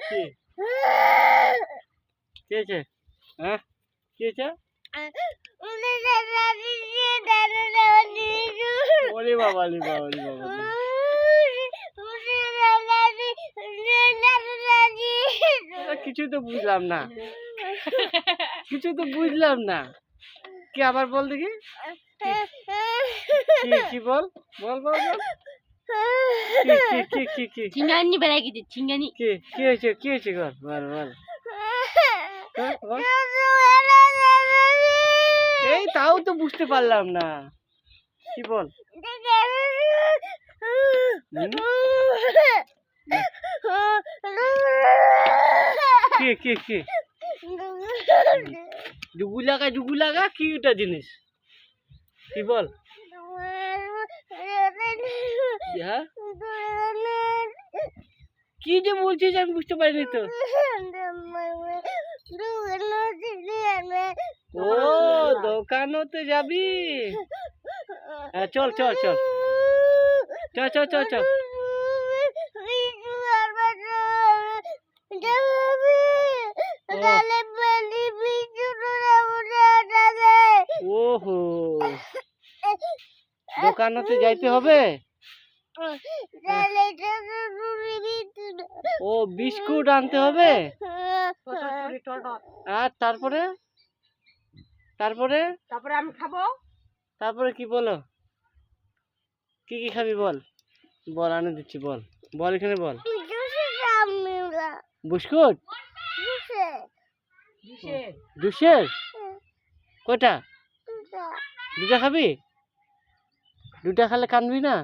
কি কি হয়েছে? হ্যাঁ কি হয়েছে? ওরে বাবা রে বাবা রে বাবা রে। কিছু তো বুঝলাম না, কিছু তো বুঝলাম না। কি আবার বল দেখি, কি কি বল বল বল বল। কি কি কি কি কি চিঙ্গানি বেড়াই গেছে চিঙ্গানি। কি কি হয়েছে কি হয়েছে বল বল বল। বল। এই তাও তো বুঝতে পারলাম না, কি বল। কি কি কি ডুগু লাগা কি ওটা জিনিস, কি বল। হ্যাঁ কি যে বলছিস আমি বুঝতে পারিনি তো। ও দোকানতে যাবি, হ্যাঁ চল চল চল চল চল চল চল। ওহো দোকানতে যাইতে হবে। ও বিস্কুট আনতে হবে। আর তারপরে তারপরে তারপরে আমি খাবো। তারপরে কি বলো, কি কি খাবি বল বল, আনে দিচ্ছি বল বল এখানে বল। বিস্কুট দুশের কয়টা? দুটা খাবি? দুটা খেলে কানবি না?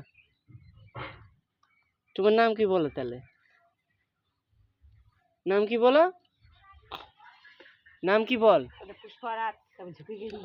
তোমার নাম কি বলো তাহলে, নাম কি বলো, নাম কি বল। পুষ্পারাত ঝুঁকে গেলি।